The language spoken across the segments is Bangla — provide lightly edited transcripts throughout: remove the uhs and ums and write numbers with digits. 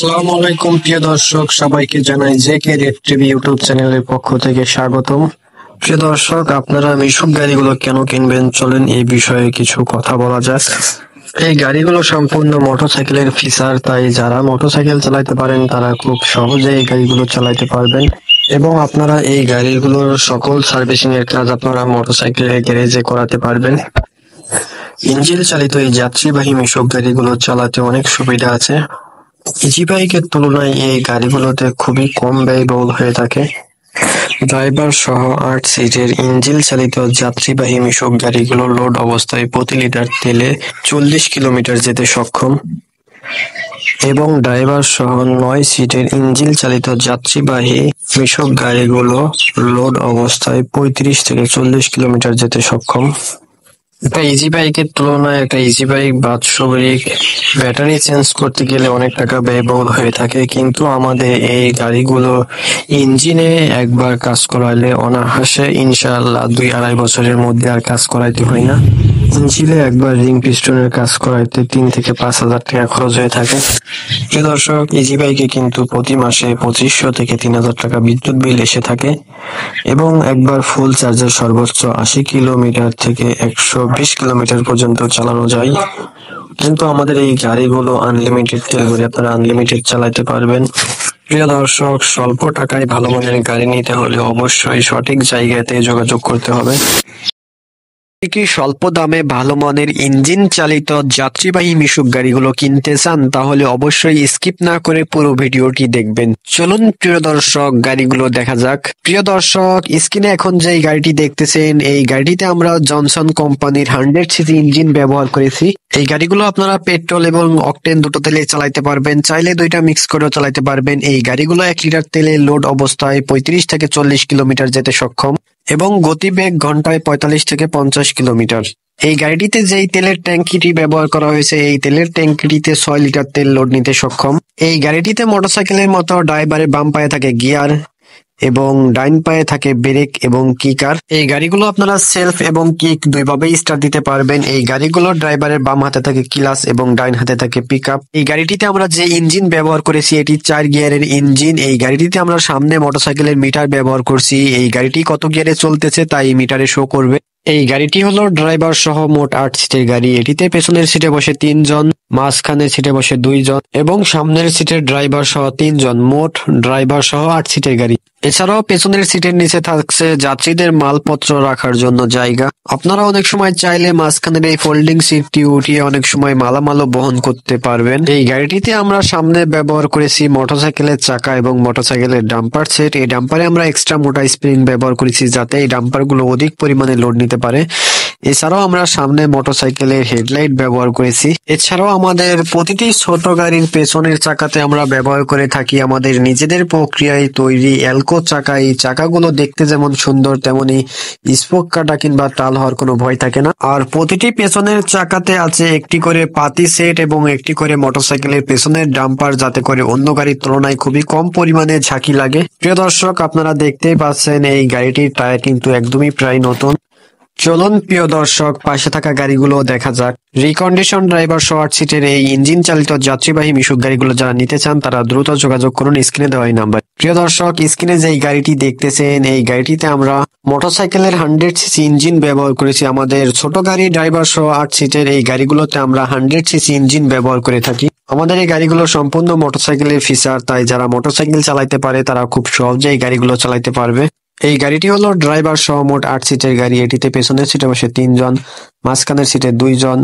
আসসালামু আলাইকুম প্রিয় দর্শক, সবাইকে জানাই জেকে রেড টিভি ইউটিউব চ্যানেলের পক্ষ থেকে স্বাগতম। প্রিয় দর্শক, আপনারা মিশুক গাড়িগুলো কেন কিনবেন, চলেন এই বিষয়ে কিছু কথা বলা যাক। এই গাড়িগুলো সম্পূর্ণ মোটরসাইকেলের ফিচার, তাই যারা মোটরসাইকেল চালাতে পারেন তারা খুব সহজে এই গাড়িগুলো চালাতে পারবেন এবং আপনারা এই গাড়িগুলোর সকল সার্ভিসিং এর কাজ আপনারা মোটরসাইকেলের গ্যারেজে করাতে পারবেন। ইঞ্জিন চালিত এই যাত্রীবাহী মিশুক গাড়িগুলো চালাতে অনেক সুবিধা আছে। ইজি বাইকের তুলনায় এই গাড়িগুলোতে খুবই কম ব্যয়বহুল হয়ে থাকে। ড্রাইভার সহ ৮ সিটের ইঞ্জিন চালিত যাত্রীবাহী মিশুক গাড়িগুলো লোড অবস্থায় প্রতি লিটার তেলে ৪০ কিলোমিটার যেতে সক্ষম এবং ড্রাইভার সহ ৯ সিটের ইঞ্জিন চালিত যাত্রীবাহী মিশুক গাড়িগুলো লোড অবস্থায় ৩৫ থেকে ৪০ কিলোমিটার যেতে সক্ষম। একটা ইজি বাইকের তুলনায় একটা ইজি বাইক বাৎসরিক ব্যাটারি চেঞ্জ করতে গেলে অনেক টাকা ব্যয়বহুল হয়ে থাকে, কিন্তু আমাদের এই গাড়িগুলো ইঞ্জিনে একবার কাজ করাইলে অনায়াসে ইনশাআল্লাহ ২-২.৫ বছরের মধ্যে আর কাজ করাইতে হয় না। ইঞ্জিনে একবার রিং পিস্টনের কাজ করাইতে ৩ থেকে ৫,০০০ টাকা খরচ হয়ে থাকে। প্রিয় দর্শক, ইজি বাইকে কিন্তু প্রতি মাসে ২৫০০ থেকে ৩,০০০ টাকা বিদ্যুৎ বিল এসে থাকে এবং একবার ফুল চার্জের সর্বোচ্চ ৮০ কিলোমিটার থেকে ১২০ কিলোমিটার পর্যন্ত চালানো যায়। কিন্তু আমাদের এই গাড়িগুলো আনলিমিটেড তেল ভরে আপনারা আনলিমিটেড চালাতে পারবেন। প্রিয় দর্শক, স্বল্প টাকায় ভালো মানের গাড়ি নিতে হলে অবশ্যই সঠিক জায়গাতে যোগাযোগ করতে হবে। কি স্বল্প দামে ভালো মানের ইঞ্জিন চালিত যাত্রীবাহী মিশুক গাড়িগুলো কিনতে চান, তাহলে অবশ্যই স্কিপ না করে পুরো ভিডিওটি দেখবেন। চলুন প্রিয় দর্শক, গাড়িগুলো দেখা যাক। প্রিয় দর্শক, স্ক্রিনে এখন যে গাড়িটি দেখতেছেন, এই গাড়িটিতে আমরা জনসন কোম্পানির 100 সিসি ইঞ্জিন ব্যবহার করেছি। এই গাড়িগুলো আপনারা পেট্রোল এবং অকটেন দুটো তেলে চালাতে পারবেন, চাইলে দুইটা মিক্স করেও চালাতে পারবেন। এই গাড়িগুলো ১ লিটার তেলে লোড অবস্থায় ৩৫ থেকে ৪০ কিলোমিটার যেতে সক্ষম এবং গতিবেগ ঘন্টায় ৪৫ থেকে ৫০ কিলোমিটার। এই গাড়িটিতে যেই তেলের ট্যাঙ্কিটি ব্যবহার করা হয়েছে, এই তেলের ট্যাঙ্কিটিতে ৬ লিটার তেল লোড নিতে সক্ষম। এই গাড়িটিতে মোটরসাইকেলের মতো ড্রাইভারের বাম পায়ে থাকে গিয়ার এবং ডাইন পায়ে থাকে ব্রেক এবং কিকার। এই গাড়িগুলো আপনারা সেলফ এবং কিক দুইভাবেই স্টার্ট দিতে পারবেন। এই গাড়িগুলোর ড্রাইভারের বাম হাতে থাকে ক্লাচ এবং ডাইন হাতে থাকে পিকআপ। এই গাড়িটিতে আমরা যে ইঞ্জিন ব্যবহার করেছি, এটি ৪ গিয়ারের ইঞ্জিন। এই গাড়িটিতে আমরা সামনে মোটরসাইকেলের মিটার ব্যবহার করছি। এই গাড়িটি কত গিয়ারে চলতেছে তাই মিটারে শো করবে। এই গাড়িটি হলো ড্রাইভার সহ মোট ৮ সিটের গাড়ি। এটিতে পেছনের সিটে বসে ৩ জন, মাঝখানের সিটে বসে ২ জন এবং সামনের সিটের ড্রাইভার সহ ৩ জন, মোট ড্রাইভার সহ ৮ সিটের গাড়ি। এছাড়াও পেছনের সিটের নিচে থাকছে যাত্রীদের মালপত্র রাখার জন্য জায়গা। আপনারা অনেক সময় চাইলে মাঝখানের এই ফোল্ডিং সিটটি উঠিয়ে অনেক সময় মালামালও বহন করতে পারবেন। এই গাড়িটিতে আমরা সামনে ব্যবহার করেছি মোটরসাইকেলের চাকা এবং মোটরসাইকেলের ডাম্পার সেট। এই ডাম্পারে আমরা এক্সট্রা মোটা স্প্রিং ব্যবহার করেছি যাতে এই ডাম্পারগুলো অধিক পরিমাণে লোড নিতে পারে। এছাড়াও আমরা সামনে মোটরসাইকেলের হেডলাইট ব্যবহার করেছি। এছাড়াও আমাদের প্রতিটি ছোট গাড়ির পেছনের চাকাতে আমরা ব্যবহার করে থাকি আমাদের নিজেদের প্রক্রিয়ায় তৈরি এলকো চাকা। এই চাকাগুলো দেখতে যেমন সুন্দর, তেমনি স্পোক কাটা কিংবা টাল হওয়ার কোনো ভয় থাকে না। আর প্রতিটি পেছনের চাকাতে আছে একটি করে পাতি সেট এবং একটি করে মোটরসাইকেলের পেছনের ডাম্পার, যাতে করে অন্য গাড়ির তুলনায় খুবই কম পরিমাণে ঝাঁকি লাগে। প্রিয় দর্শক, আপনারা দেখতেই পাচ্ছেন এই গাড়িটির টায়ার কিন্তু একদমই প্রায় নতুন। চলুন প্রিয় দর্শক, পাশে থাকা গাড়িগুলো দেখা যাক। রিকন্ডিশন ড্রাইভার সহ ৮ সিটের এই ইঞ্জিন চালিত যাত্রীবাহী মিশুক গাড়িগুলো যারা নিতে চান তারা দ্রুত যোগাযোগ করুন স্ক্রিনে দেওয়া এই নাম্বার। প্রিয় দর্শক, স্ক্রিনে যে গাড়িটি দেখতেছেন, এই গাড়িটিতে আমরা মোটরসাইকেলের 100 সিসি ইঞ্জিন ব্যবহার করেছি। আমাদের ছোট গাড়ি ড্রাইভার সহ ৮ সিটের এই গাড়িগুলোতে আমরা 100 সিসি ইঞ্জিন ব্যবহার করে থাকি। আমাদের এই গাড়িগুলো সম্পূর্ণ মোটরসাইকেলের ফিচার, তাই যারা মোটরসাইকেল চালাতে পারে তারা খুব সহজে এই গাড়িগুলো চালাতে পারবে। এই গাড়িটি হলো ড্রাইভার সহ মোট ৮ সিটের গাড়ি। এটিতে পেছনের সিটে বসে ৩ জন, মাঝখানের সিটে ২ জন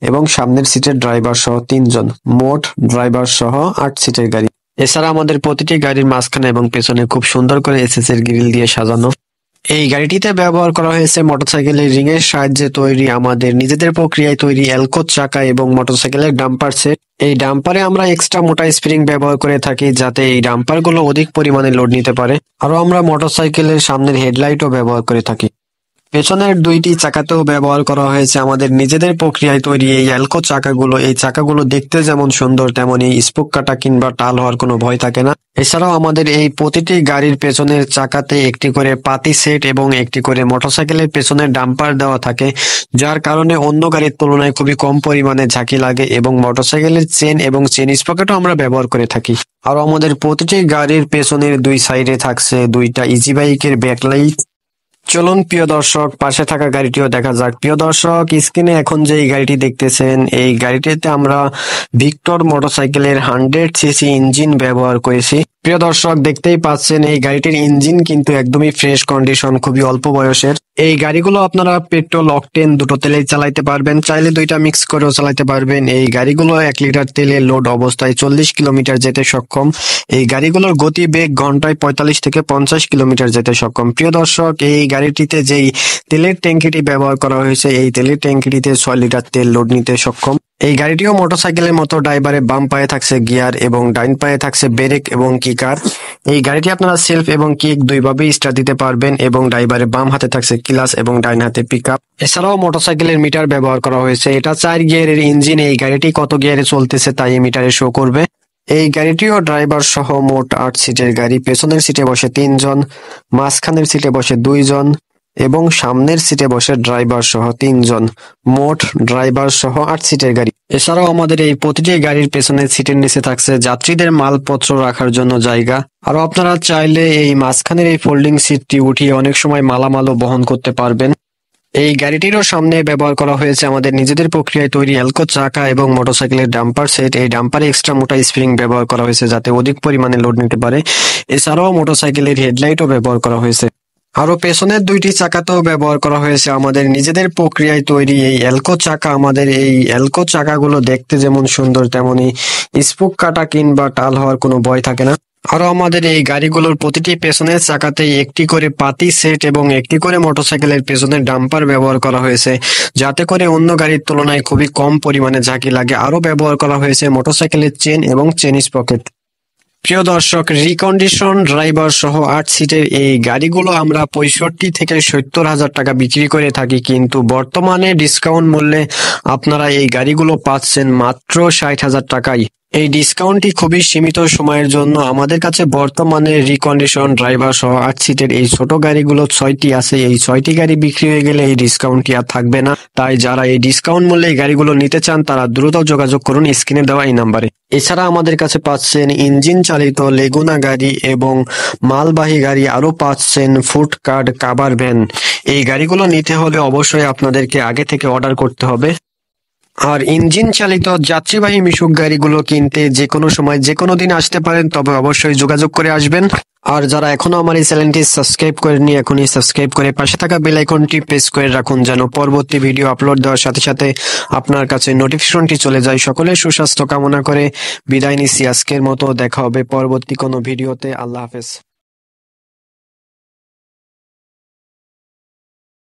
এবং সামনের সিটের ড্রাইভার সহ ৩ জন, মোট ড্রাইভার সহ ৮ সিটের গাড়ি। এছাড়া আমাদের প্রতিটি গাড়ির মাঝখানে এবং পেছনে খুব সুন্দর করে এসএস এর গ্রিল দিয়ে সাজানো। এই গাড়িটিতে ব্যবহার করা হয়েছে মোটরসাইকেলের রিং এর সাহায্যে তৈরি আমাদের নিজেদের প্রক্রিয়ায় তৈরি এলকো চাকা এবং মোটরসাইকেলের ডাম্পার সেট। এই ডাম্পারে আমরা এক্সট্রা মোটা স্প্রিং ব্যবহার করে থাকি যাতে এই ডাম্পার গুলো অধিক পরিমাণে লোড নিতে পারে। আরো আমরা মোটরসাইকেলের সামনের হেডলাইটও ব্যবহার করে থাকি। পেছনের দুইটি চাকাতেও ব্যবহার করা হয়েছে আমাদের নিজেদের প্রক্রিয়ায় তৈরি এই অ্যালকো চাকাগুলো। এই চাকাগুলো দেখতে যেমন সুন্দর তেমনই স্পোক কাটা কিংবা টাল হওয়ার কোনো ভয় থাকে না। এছাড়াও আমাদের এই প্রতিটি গাড়ির পেছনের চাকাতে একটি করে পাতি সেট এবং একটি করে মোটরসাইকেলের পেছনে ডাম্পার দেওয়া থাকে, যার কারণে অন্য গাড়ির তুলনায় খুবই কম পরিমাণে ঝাঁকি লাগে এবং মোটরসাইকেলের চেন এবং চেন স্পকেটও আমরা ব্যবহার করে থাকি। আর আমাদের প্রতিটি গাড়ির পেছনের দুই সাইডে থাকছে দুইটা ইজি বাইকের ব্যাকলাইট। চলুন প্রিয় দর্শক পাশে থাকা গাড়িটিও দেখা যাক। প্রিয় দর্শক, স্ক্রিনে এখন যে এই গাড়িটি দেখতেছেন, এই গাড়িটিতে আমরা ভিক্টর মোটরসাইকেলের 100 সিসি ইঞ্জিন ব্যবহার করেছি। প্রিয় দর্শক, দেখতেই পাচ্ছেন এই গাড়িটির ইঞ্জিন কিন্তু একদমই ফ্রেশ কন্ডিশন, খুবই অল্প বয়সের। এই গাড়িগুলো আপনারা পেট্রোল অকটেন দুটো তেলেই চালাইতে পারবেন, চাইলে দুইটা মিক্স করেও চালাতে পারবেন। এই গাড়িগুলো 1 লিটার তেলে লোড অবস্থায় 40 কিলোমিটার যেতে সক্ষম। এই গাড়িগুলোর গতি বেগ ঘন্টায় 45 থেকে 50 কিলোমিটার যেতে সক্ষম। প্রিয় দর্শক, এই গাড়িটিতে যেই তেলের ট্যাঙ্কিটি ব্যবহার করা হয়েছে, এই তেলের ট্যাঙ্কিটিতে 6 লিটার তেল লোড নিতে সক্ষম। এই গাড়িটিও মোটরসাইকেলের মতো ড্রাইভারে বাম পায়ে থাকছে গিয়ার এবং ডাইন পায়ে থাকছে ব্রেক এবং কিকার। এই গাড়িটি আপনারা সেলফ এবং কিক দুইভাবেই স্টার্ট দিতে পারবেন এবং ড্রাইভারে বাম হাতে থাকছে ক্লাচ এবং ডাইন হাতে পিকআপ। এছাড়াও মোটরসাইকেলের মিটার ব্যবহার করা হয়েছে। এটা 4 গিয়ারের ইঞ্জিন। এই গাড়িটি কত গিয়ারে চলতেছে তাই এই মিটারে শো করবে। এই গাড়িটিও ড্রাইভার সহ মোট 8 সিটের গাড়ি। পেছনের সিটে বসে 3 জন, মাঝখানের সিটে বসে 2 জন এবং সামনের সিটে বসে ড্রাইভার সহ 3 জন। মোট ড্রাইভার সহ 8 সিটের গাড়ি। এছাড়াও আমাদের এই প্রতিটি গাড়ির পেছনের সিটের নিচে থাকছে যাত্রীদের মালপত্র রাখার জন্য জায়গা। আরো আপনারা চাইলে এই মাঝখানের এই ফোল্ডিং সিটটি উঠিয়ে অনেক সময় মালামালও বহন করতে পারবেন। এই গাড়িটিরও সামনে ব্যবহার করা হয়েছে আমাদের নিজেদের প্রক্রিয়ায় তৈরি অ্যালকো চাকা এবং মোটরসাইকেলের ডাম্পার সেট। এই ডাম্পারে এক্সট্রা মোটা স্প্রিং ব্যবহার করা হয়েছে যাতে অধিক পরিমাণে লোড নিতে পারে। এছাড়াও মোটরসাইকেলের হেডলাইটও ব্যবহার করা হয়েছে। আরো পেছনের দুইটি চাকাতেও ব্যবহার করা হয়েছে আমাদের নিজেদের প্রক্রিয়ায় তৈরি এই অ্যালকো চাকা। আমাদের এই অ্যালকো চাকাগুলো দেখতে যেমন সুন্দর তেমনি স্পোক কাটা কিংবা টাল হওয়ার কোনো ভয় থাকে না। আরো আমাদের এই গাড়িগুলোর প্রতিটি পেছনের চাকাতেই একটি করে পাতি সেট এবং একটি করে মোটরসাইকেলের পেছনের ডাম্পার ব্যবহার করা হয়েছে, যাতে করে অন্য গাড়ির তুলনায় খুবই কম পরিমাণে ঝাঁকি লাগে। আরো ব্যবহার করা হয়েছে মোটরসাইকেলের চেন এবং চেন স্পকেট। প্রিয় দর্শক, রিকন্ডিশন ড্রাইভার সহ 8 সিটের এই গাড়িগুলো আমরা 65 থেকে 70 হাজার টাকা বিক্রি করে থাকি, কিন্তু বর্তমানে ডিসকাউন্ট মূল্যে আপনারা এই গাড়িগুলো পাচ্ছেন মাত্র 60 হাজার টাকায়। এই ডিসকাউন্টটি খুবই সীমিত সময়ের জন্য। আমাদের কাছে বর্তমানে রিকন্ডিশন ড্রাইভার সহ 8 সিটের এই ছোট গাড়িগুলো 6টি আছে। এই 6টি গাড়ি বিক্রি হয়ে গেলে এই ডিসকাউন্টটি আর থাকবে না। তাই যারা এই ডিসকাউন্ট মূল্যে এই গাড়িগুলো নিতে চান তারা দ্রুত যোগাযোগ করুন স্ক্রিনে দেওয়া এই নাম্বারে। এছাড়া আমাদের কাছে পাচ্ছেন ইঞ্জিন চালিত লেগুনা গাড়ি এবং মালবাহী গাড়ি, আরো পাচ্ছেন ফুড কার্ড কাভার ভ্যান। এই গাড়িগুলো নিতে হলে অবশ্যই আপনাদেরকে আগে থেকে অর্ডার করতে হবে। আর ইঞ্জিন চালিত যাত্রীবাহী মিশুক গাড়িগুলো কিনতে যে কোনো সময় যে কোনো দিন আসতে পারেন, তবে অবশ্যই যোগাযোগ করে আসবেন। আর যারা এখনো আমার এই চ্যানেলটি সাবস্ক্রাইব করেননি, এখনই সাবস্ক্রাইব করে পাশে থাকা বেল আইকনটি প্রেস করে রাখুন, যেন পরবর্তী ভিডিও আপলোড দেওয়ার সাথে সাথে আপনার কাছে নোটিফিকেশনটি চলে যায়। সকলের সুস্বাস্থ্য কামনা করে বিদায় নিচ্ছি আজকের মতো। দেখা হবে পরবর্তী কোনো ভিডিওতে। আল্লাহ হাফেজ।